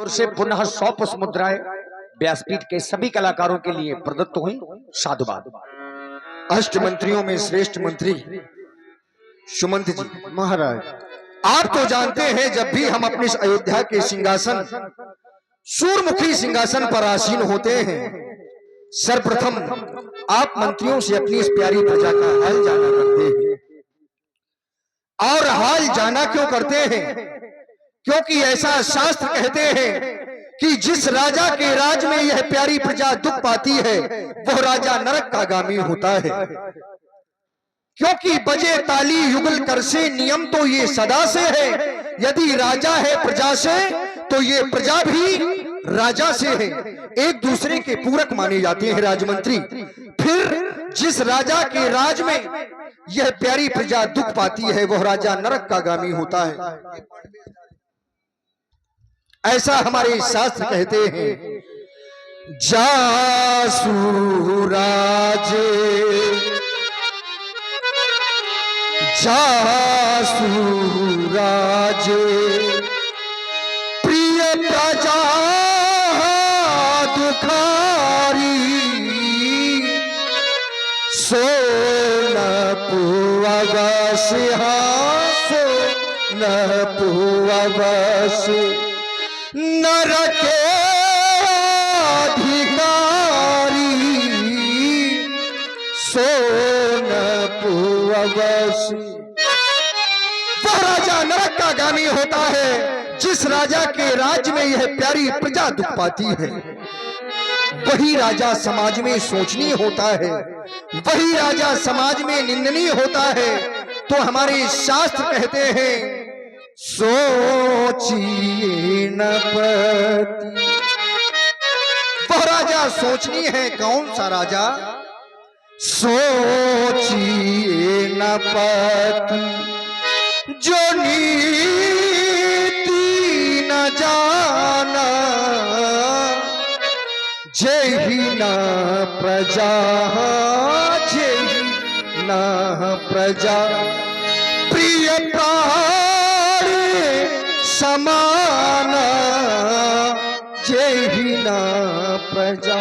ओर से पुनः 100 पुष्प मुद्राएं व्यासपीठ के सभी कलाकारों के लिए प्रदत्त हुई। साधुवाद। अष्ट मंत्रियों में श्रेष्ठ मंत्री सुमंत जी महाराज, आप तो जानते हैं जब भी हम अपने इस अयोध्या के सिंहासन सूर्यमुखी सिंहासन पर आसीन होते हैं, सर्वप्रथम आप मंत्रियों से अपनी इस प्यारी प्रजा का हाल जाना करते हैं। और हाल जाना क्यों करते हैं? क्योंकि ऐसा शास्त्र कहते हैं कि जिस राजा के राज में यह प्यारी प्रजा दुख पाती है वह राजा नरक का गामी होता है। क्योंकि बजे ताली युगल कर से नियम तो ये सदा से है, यदि राजा है प्रजा से तो ये प्रजा भी राजा से है, एक दूसरे के पूरक माने जाते हैं राजमंत्री। फिर जिस राजा के राज में यह प्यारी प्रजा दुख पाती है वह राजा नरक का गामी होता है, ऐसा हमारे शास्त्र कहते हैं। जासु राजे प्रिय प्रजा दुखारी सो न पुअवस सो न पुअवस नरके अधिकारी सो न पुअवस। वह राजा नरक का गामी होता है जिस राजा के राज्य में यह प्यारी प्रजा दुख पाती है। वही राजा समाज में शोचनीय होता है, वही राजा समाज में निंदनीय होता है। तो हमारे शास्त्र कहते हैं सोचिए न पति। वह राजा सोचनीय है, कौन सा राजा? सोचिए न पति जो नीति न जाना, जेहि न प्रजा जेहि न प्रजा प्रिय प्राण समान जेहि न प्रजा।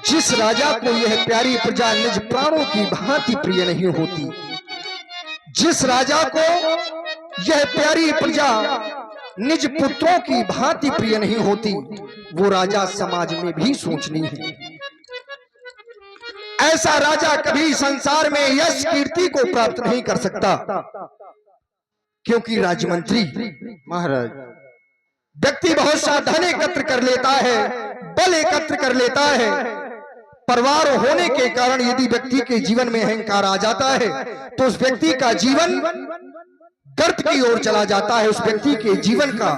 जिस राजा को यह प्यारी प्रजा निज प्राणों की भांति प्रिय नहीं होती, जिस राजा को यह प्यारी प्रजा निज पुत्रों की भांति प्रिय नहीं होती, वो राजा समाज में भी शोचनीय है। ऐसा राजा कभी संसार में यश कीर्ति को प्राप्त नहीं कर सकता। क्योंकि राजमंत्री महाराज, व्यक्ति बहुत सा धन एकत्र कर लेता है, बल एकत्र कर लेता है, परिवार होने के कारण यदि व्यक्ति के जीवन में अहंकार आ जाता है तो उस व्यक्ति का जीवन गर्त की ओर चला जाता है, उस व्यक्ति के जीवन का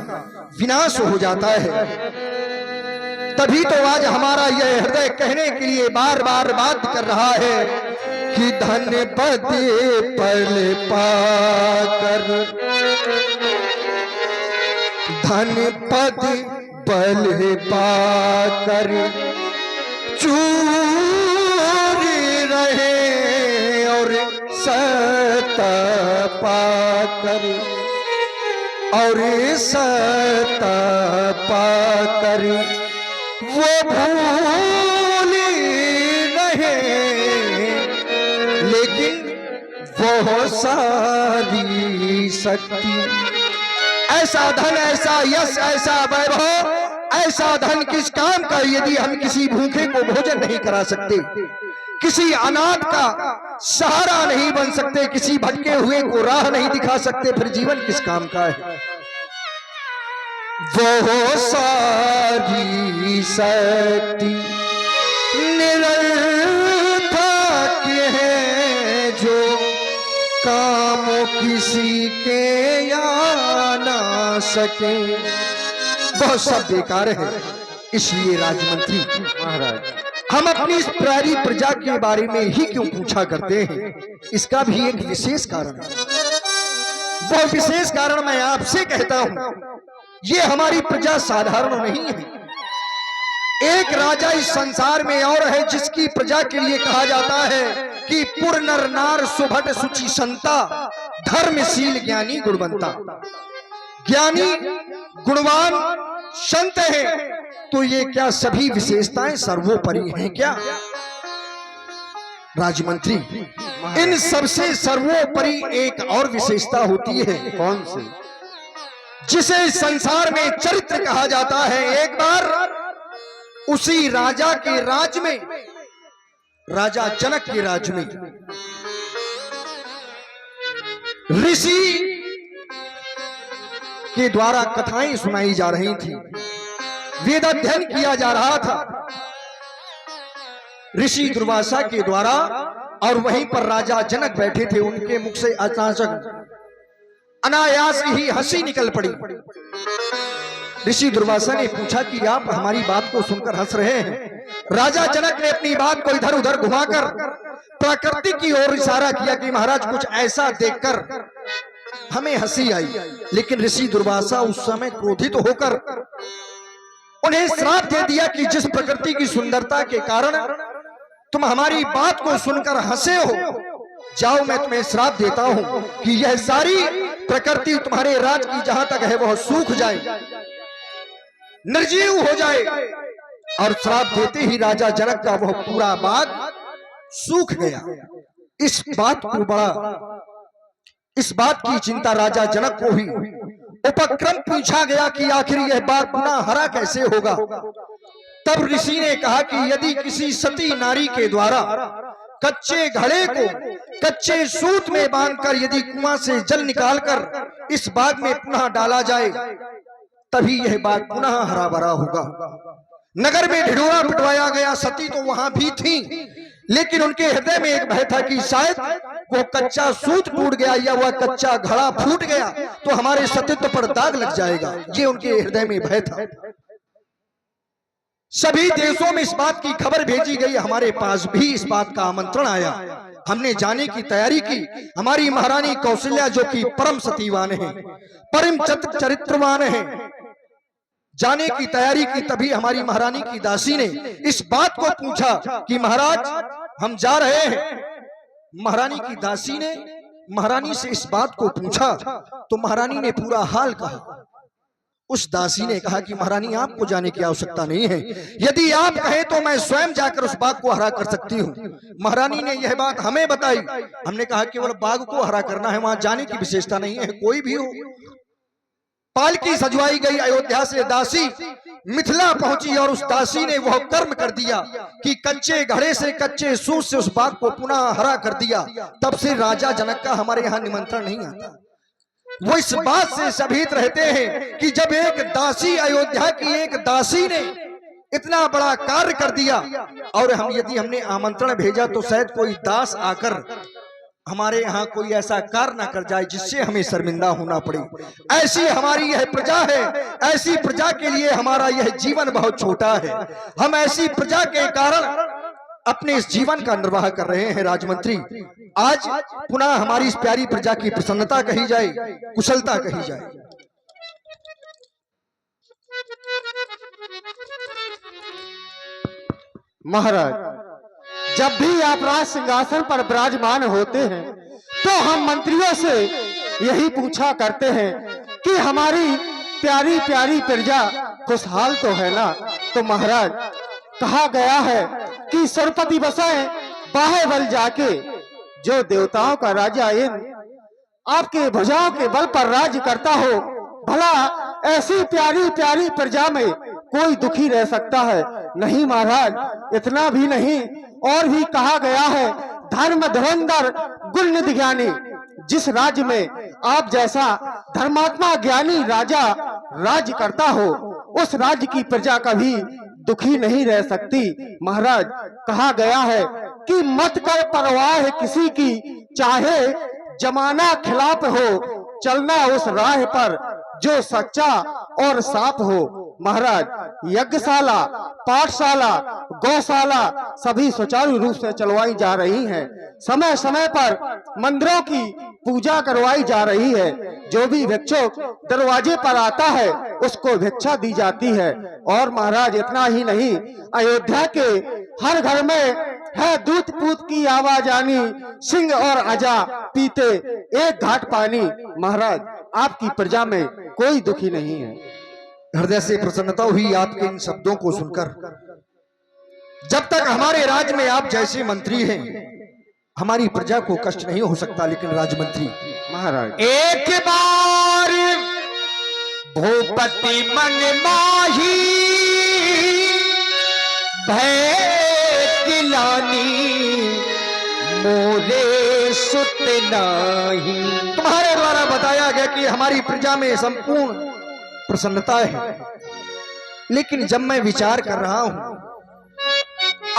विनाश हो जाता है। तभी तो आज हमारा यह हृदय कहने के लिए बार बार बात कर रहा है कि धन पद पल पाकर, धन पद पल पाकर चूर रहे और सत पाकर, और सत पाकर वो भूल रहे, लेकिन वो सारी शक्ति, ऐसा धन, ऐसा यश, ऐसा वैभव, ऐसा धन किस काम का यदि हम किसी भूखे को भोजन नहीं करा सकते, किसी अनाथ का सहारा नहीं बन सकते, किसी भटके हुए को राह नहीं दिखा सकते, फिर जीवन किस काम का है? वो सारी शक्ति निरर्थक है जो काम किसी के या ना सके, बहुत सब बेकार है। इसलिए राजमंत्री महाराज, हम अपनी इस प्यारी प्रजा के बारे में ही क्यों पूछा करते हैं? इसका भी एक विशेष कारण है। वो विशेष कारण मैं आपसे कहता हूं, ये हमारी प्रजा साधारण नहीं है। एक राजा इस संसार में और है जिसकी प्रजा के लिए कहा जाता है कि पुर नर नार सुभट सुचि संता, धर्मशील ज्ञानी गुणवंता। ज्ञानी, गुणवान, संत हैं, तो ये क्या सभी विशेषताएं सर्वोपरि हैं क्या? राजमंत्री, इन सबसे सर्वोपरि एक और विशेषता होती है। कौन सी? जिसे संसार में चरित्र कहा जाता है। एक बार उसी राजा के राज में, राजा जनक के राज में ऋषि के द्वारा कथाएं सुनाई जा रही थी, वेद अध्ययन किया जा रहा था ऋषि दुर्वासा के द्वारा, और वहीं पर राजा जनक बैठे थे। उनके मुख से अचानक अनायास ही हंसी निकल पड़ी। ऋषि दुर्वासा ने पूछा कि आप हमारी बात को सुनकर हंस रहे हैं? राजा जनक ने अपनी बात को इधर उधर घुमाकर प्रकृति की ओर इशारा किया कि महाराज कुछ ऐसा देखकर हमें हंसी आई। लेकिन ऋषि दुर्वासा उस समय क्रोधित होकर उन्हें श्राप दे दिया कि जिस प्रकृति की सुंदरता के कारण तुम हमारी बात को सुनकर हंसे हो, जाओ मैं तुम्हें श्राप देता हूं कि यह सारी प्रकृति तुम्हारे राज की जहां तक है वह सूख जाए, निर्जीव हो जाए। और श्राप देते ही राजा जनक का वह पूरा बाग सूख गया। इस बात की चिंता राजा जनक को हुई। उपक्रम पूछा गया कि आखिर यह बाग पुनः हरा कैसे होगा। तब ऋषि ने कहा कि यदि किसी सती नारी के द्वारा कच्चे घड़े को कच्चे सूत में बांधकर यदि कुआं से जल निकालकर इस बाग में पुनः डाला जाए, तभी यह बाग पुनः हरा भरा होगा। नगर में ढिढोरा पिटवाया गया। सती तो वहां भी थी, लेकिन उनके हृदय में एक भय था कि शायद वो कच्चा सूत टूट गया या वह कच्चा घड़ा फूट गया तो हमारे सतीत्व पर दाग लग जाएगा। ये उनके हृदय में भय था। सभी देशों में इस बात की खबर भेजी गई। हमारे पास भी इस बात का आमंत्रण आया। हमने जाने की तैयारी की। हमारी महारानी कौशल्या जो कि परम सतीवान है, परम चरित्रवान है, जाने की तैयारी की। तभी हमारी महारानी की दासी ने इस बात को पूछा कि महाराज हम जा रहे हैं। महारानी की दासी ने महारानी से इस बात को पूछा तो महारानी ने पूरा हाल कहा। उस दासी ने कहा कि महारानी आपको जाने की आवश्यकता नहीं है, यदि आप कहें तो मैं स्वयं जाकर उस बाग को हरा कर सकती हूँ। महारानी ने यह बात हमें बताई। हमने कहा केवल बाग को हरा करना है, वहां जाने की विशेषता नहीं है, कोई भी हो। पालकी सजवाई गई। अयोध्या से दासी मिथिला पहुंची और उस दासी ने वह कर्म कर दिया कि कच्चे घड़े से कच्चे सूत से उस बाग को पुनः हरा कर दिया। तब से राजा जनक का हमारे यहाँ निमंत्रण नहीं आता। वो इस बात से सभीत रहते हैं कि जब एक दासी, अयोध्या की एक दासी ने इतना बड़ा कार्य कर दिया और यदि हमने आमंत्रण भेजा तो शायद कोई दास आकर हमारे यहाँ कोई ऐसा कार्य ना कर जाए जिससे हमें शर्मिंदा होना पड़े। ऐसी हमारी यह प्रजा है। ऐसी प्रजा के लिए हमारा यह जीवन बहुत छोटा है। हम ऐसी प्रजा के कारण अपने इस जीवन का निर्वाह कर रहे हैं। राजमंत्री, आज पुनः हमारी इस प्यारी प्रजा की प्रसन्नता कही जाए, कुशलता कही जाए। महाराज, जब भी आप राज सिंहासन पर विराजमान होते हैं तो हम मंत्रियों से यही पूछा करते हैं कि हमारी प्यारी प्यारी प्रजा खुशहाल तो है ना। तो महाराज, कहा गया है कि सरपति बसाए बाहे बल जाके, जो देवताओं का राजा इन आपके भुजाओं के बल पर राज्य करता हो, भला ऐसी प्यारी प्यारी प्रजा में कोई दुखी रह सकता है? नहीं महाराज, इतना भी नहीं, और भी कहा गया है धर्म धुरंधर गुण निधि ज्ञानी। जिस राज्य में आप जैसा धर्मात्मा ज्ञानी राजा राज्य करता हो, उस राज्य की प्रजा कभी दुखी नहीं रह सकती। महाराज, कहा गया है कि मत कर परवाह किसी की, चाहे जमाना खिलाफ हो, चलना उस राह पर जो सच्चा और साफ हो। महाराज, यज्ञशाला, पाठशाला, गौशाला सभी सुचारू रूप से चलवाई जा रही हैं। समय समय पर मंदिरों की पूजा करवाई जा रही है। जो भी भिक्षुक दरवाजे पर आता है उसको भिक्षा दी जाती है। और महाराज, इतना ही नहीं, अयोध्या के हर घर में है दूध पूत की आवाज आनी, सिंह और अजा पीते एक घाट पानी। महाराज, आपकी प्रजा में कोई दुखी नहीं है। हृदय से प्रसन्नता हुई आपके इन शब्दों को सुनकर। जब तक हमारे राज्य में आप जैसे मंत्री हैं, हमारी प्रजा को कष्ट नहीं हो सकता। लेकिन राजमंत्री महाराज, एक बार भूपति मन माही भय किलानी मोरे सुत नाही। तुम्हारे द्वारा बताया गया कि हमारी प्रजा में संपूर्ण प्रसन्नता है, लेकिन जब मैं विचार कर रहा हूं,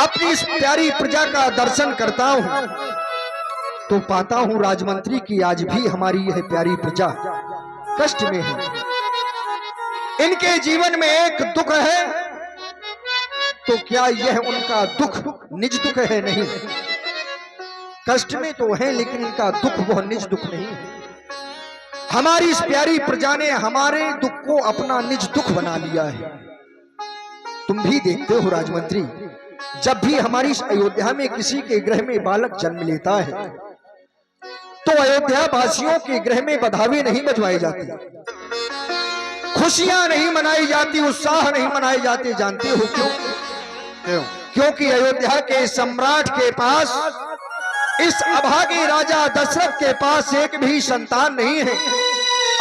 अपनी इस प्यारी प्रजा का दर्शन करता हूं, तो पाता हूं राजमंत्री की आज भी हमारी यह प्यारी प्रजा कष्ट में है। इनके जीवन में एक दुख है, तो क्या यह उनका दुख निज दुख है? नहीं, कष्ट में तो है, लेकिन इनका दुख वह निज दुख नहीं है। हमारी इस प्यारी प्रजा ने हमारे दुख को अपना निज दुख बना लिया है। तुम भी देखते हो राजमंत्री, जब भी हमारी इस अयोध्या में किसी के गृह में बालक जन्म लेता है, तो अयोध्या वासियों के गृह में बधावे नहीं बजवाए जाते, खुशियां नहीं मनाई जाती, उत्साह नहीं मनाए जाते। जानते हो क्यों? क्योंकि अयोध्या के सम्राट के पास, इस अभागे राजा दशरथ के पास एक भी संतान नहीं है।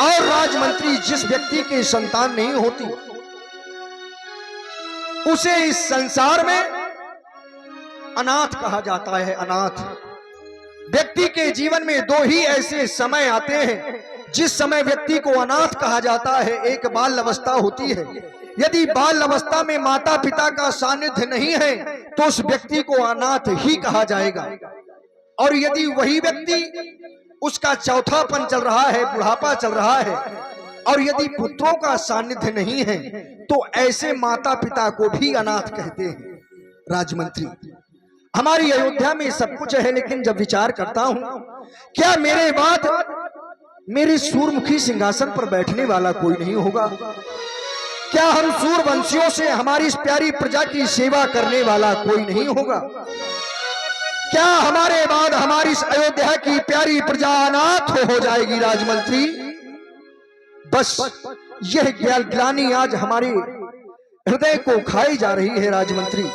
और राजमंत्री, जिस व्यक्ति की संतान नहीं होती, उसे इस संसार में अनाथ कहा जाता है। अनाथ व्यक्ति के जीवन में दो ही ऐसे समय आते हैं जिस समय व्यक्ति को अनाथ कहा जाता है। एक बाल अवस्था होती है। यदि बाल अवस्था में माता पिता का सानिध्य नहीं है, तो उस व्यक्ति को अनाथ ही कहा जाएगा। और यदि वही व्यक्ति, उसका चौथापन चल रहा है, बुढ़ापा चल रहा है, और यदि पुत्रों का सानिध्य नहीं है, तो ऐसे माता पिता को भी अनाथ कहते हैं। राजमंत्री, हमारी अयोध्या में सब कुछ है, लेकिन जब विचार करता हूं, क्या मेरे बाद मेरे सूर्यमुखी सिंहासन पर बैठने वाला कोई नहीं होगा? क्या हम सूर्यवंशियों से हमारी इस प्यारी प्रजा की सेवा करने वाला कोई नहीं होगा? क्या हमारे बाद हमारी इस अयोध्या की प्यारी प्रजा अनाथ हो जाएगी? राजमंत्री, बस यह ग्लानि आज हमारे हृदय को खाई जा रही है। राजमंत्री,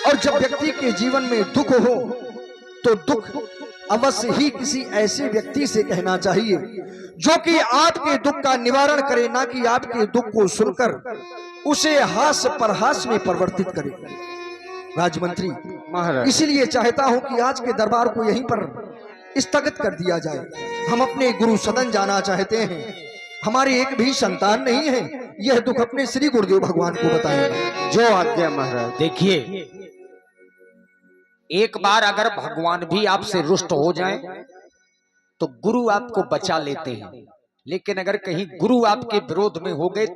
और जब व्यक्ति के जीवन में दुख हो, तो दुख अवश्य ही किसी ऐसे व्यक्ति से कहना चाहिए जो कि आपके दुख का निवारण करे, ना कि आपके दुख को सुनकर उसे हास्य पर हास्य में परिवर्तित करे। राजमंत्री महाराज, इसीलिए चाहता हूं कि आज के दरबार को यहीं पर स्थगित कर दिया जाए। हम अपने गुरु सदन जाना चाहते हैं। हमारे एक भी संतान नहीं है। यह दुख अपने श्री गुरुदेव भगवान को बताएंगे। जो आज्ञा महाराज। देखिए, एक बार अगर भगवान भी आपसे रुष्ट हो जाएं, तो गुरु आपको बचा लेते हैं। लेकिन अगर कहीं गुरु आपके विरोध में हो गए तो